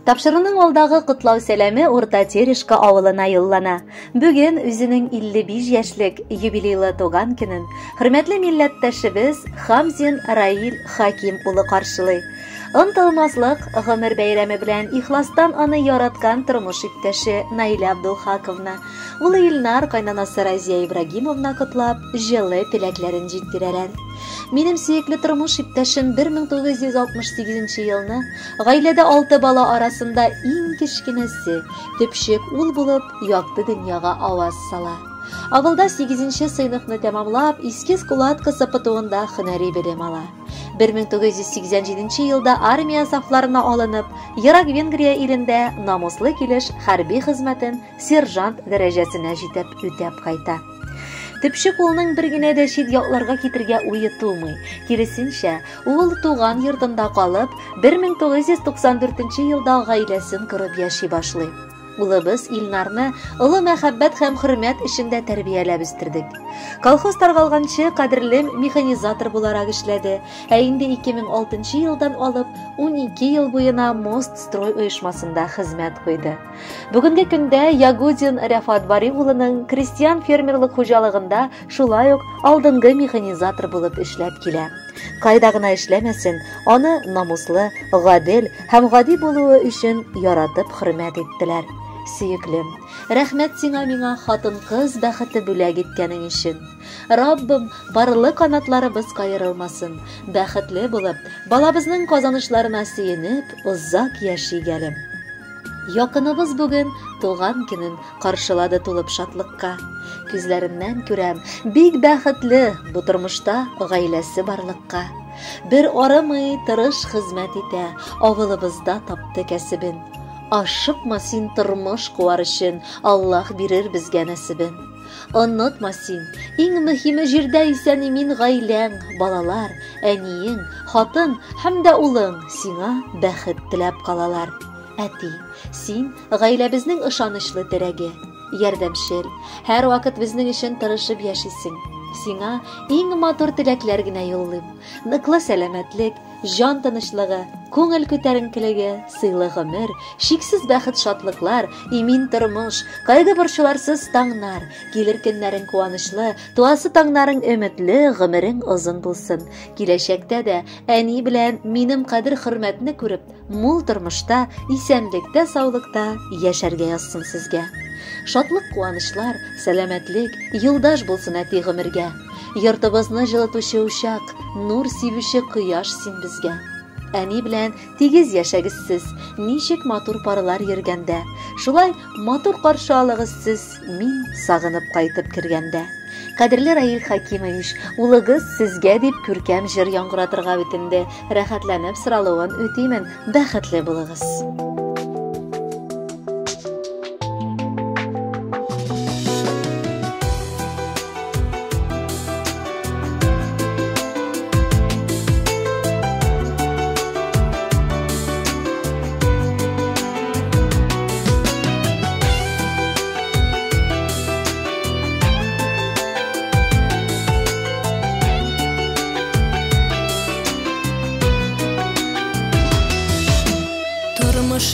Тапшырының алдағы құтлау сәләме Урта Терешка авылына юллана. Бүген үзенең 55 яшьлек юбилейлы туган көнен хөрмәтле милләттәшебез Хамзин Раил Хаким улы каршылый. Онтылмаслык гомер бәйрәме белән ихластан аны яраткан тормыш иптәше Наиля Абдулхаковна, улы Илнар кайнанасы Разия Ибрагимовна котлап, җылы теләкләрен җиткерәләр. Минем сөекле тормыш иптәшем 1968 елны гаиләдә 6 бала арасында иң кечкенәсе, төпчек ул булып, якты дөньяга аваз сала. Авылда 8-нче сыйныфны тәмамлап, иске складка сапытуында һөнәри белем ала. 1987 елда армия сафларына алынып, Ерак Венгрия илендә намуслы килеш хәрби хезмәтен сержант дәрәҗәсенә җитеп үтәп кайта. Төпчек улның бер генә дә чит якларга китергә уе тумый. Киресенчә, ул туган йортында калып, 1994 елда гаиләсен корып яши башлый. Улыбыз Илнарны олы мәхәббәт һәм хөрмәт эшендә тәрбияләп үстердек. Колхоз таргалганчы кадерле механизатор буларак эшләде, ә инде 2006 елдан алып 12 ел буена Мост строй оешмасында хезмәт куйды. Бүгенге көндә Ягудин Рәфат Бари улының крестьян фермерлык хуҗалыгында шулай ук алдынгы механизатор булып эшләп килә. Кайда гына эшләмәсен, аны намуслы, гадел һәм гади булуы өчен яратып хөрмәт иттеләр. Сөеклем, рәхмәт сиңа миңа хатын-кыз бәхете бүләк иткәнең өчен. Раббым, барлы канатларыбыз кайрылмасын, бәхетле булып, балабызның казанышларына сөенеп, озак яшигәлем. Якыныбыз бүген туган көнен каршылады тулып шатлыкка. Күзләреннән күрәм, бик бәхетле бу тормышта гаиләсе барлыкка. Бер арымый тырыш хезмәт итә, авылыбызда тапты кәсебен. Ашыпма син тормыш куар өчен, Аллаһ бирер безгә нәсибен. Онытма син, иң мөһиме җирдә исән-имин гаиләң, балалар, әниең, хатын һәм дә улың сиңа бәхет теләп калалар. Әти, син гаиләбезнең ышанычлы терәге, ярдәмчел, һәр вакыт безнең өчен тырышып яшисең. Сиңа иң матур теләкләр генә юллыйм. Ныклы сәламәтлек, жан тынычлыгы, күңел күтәренкелеге, сыйлы гомер, шиксез бәхет шатлыклар, имин тормыш, кайгы борчуларсыз таңнар, килер көннәрең куанычлы, туасы таңнарың өметле, гомерең озын булсын. Киләчәктә дә әни белән минем кадер хөрмәтне күреп, мул тормышта, исәнлектә, саулыкта яшәргә язсын сезгә. Шатлык, куанышлар, сәламәтлек, юлдаш булсын әти гомергә. Йортыбызны җылытучы учак, нур сибүче кояш син безгә. Әни белән тигез яшәгез сез, ничек матур парылар йөргәндә. Шулай матур каршы алыгыз сез, мин сагынып кайтып кергәндә. Кадерле Раил Хакимович, улыгыз сезгә дип күркәм җыр яңгыратырга үтенде. Рәхәтләнеп соралуын үтимен, бәхетле булыгыз.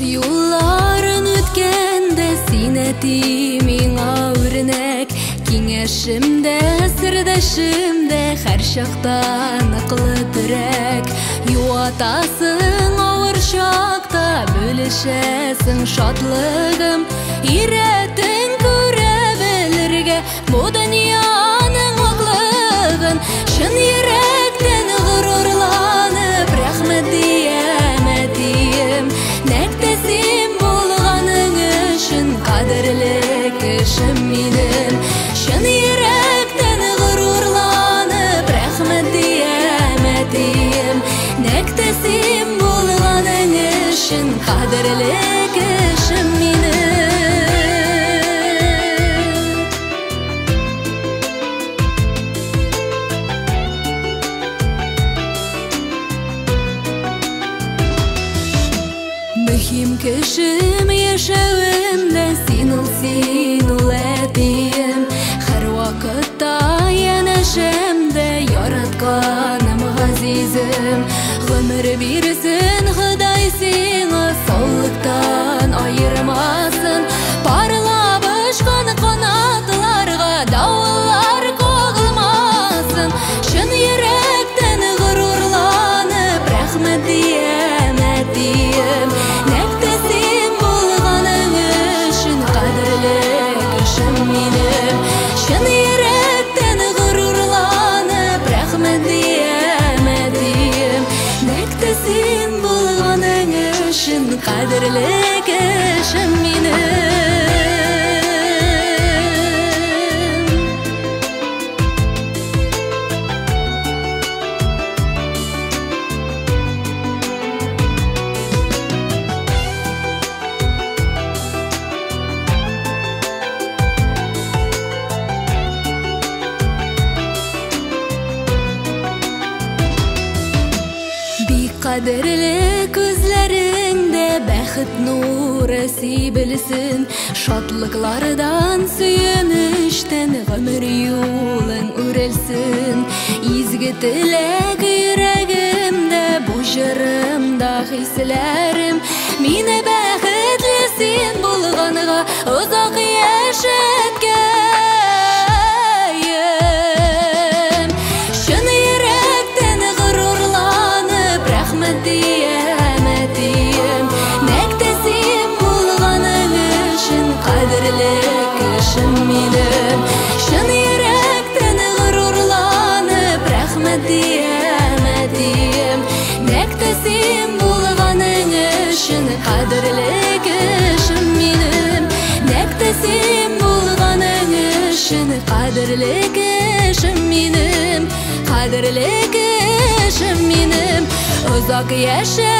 Юлларын үткәндә син әти миңа үрнәк, киңәшемдә, сердәшемдә һәр чакта ныклы терәк. Юатасың авыр чакта, бүлешәсең шатлыгым, ирәтең күрә белергә бу дөньяның ваклыгын. Чын йөрәктән горурланып рәхмәт диям әтием, нәктәсем булганың өчен кадерле кешем минем. Чын йөрәктән горурланып рәхмәт диям әтием, нәктәсем булганың өчен кадерле кешем минем. Мөһим кешем яшәвемдә син ул әтием, һәр вакытта янәшәмдә яратканым газизем. Гомер бирсен Ходай seni solluktan ayırmasın. Parlap uçkan kanatlarga davullar kogulmasın. Şın yürekten gururlanıp rahmet diyem, nektesin bulgaның üçün qadrli kişim menim. Şın yürekten gururlanıp rahmet diyem, nektesin bulgaның üçün qadrli kişim menim. Kaderli gözlerinde bäxit nuru sibilsin. Şatlıklardan süyünüşten ömür yolun örelsin. İzgi tilek yüreğimde bu jırımda hislerim. Mine bäxitlisin bulğanıga uzak yaşetkeyim. Şın yürekten gururlanıp rahmet diyem, nektesin bulgaның üçün qadrli kişim menim. Şın yürekten gururlanıp rahmet diyem, nektesin bulgaның üçün qadrli kişim menim. Nektesin bulgaның üçün qadrli kişim menim. Qadrli kişim menim. Uzak yaşa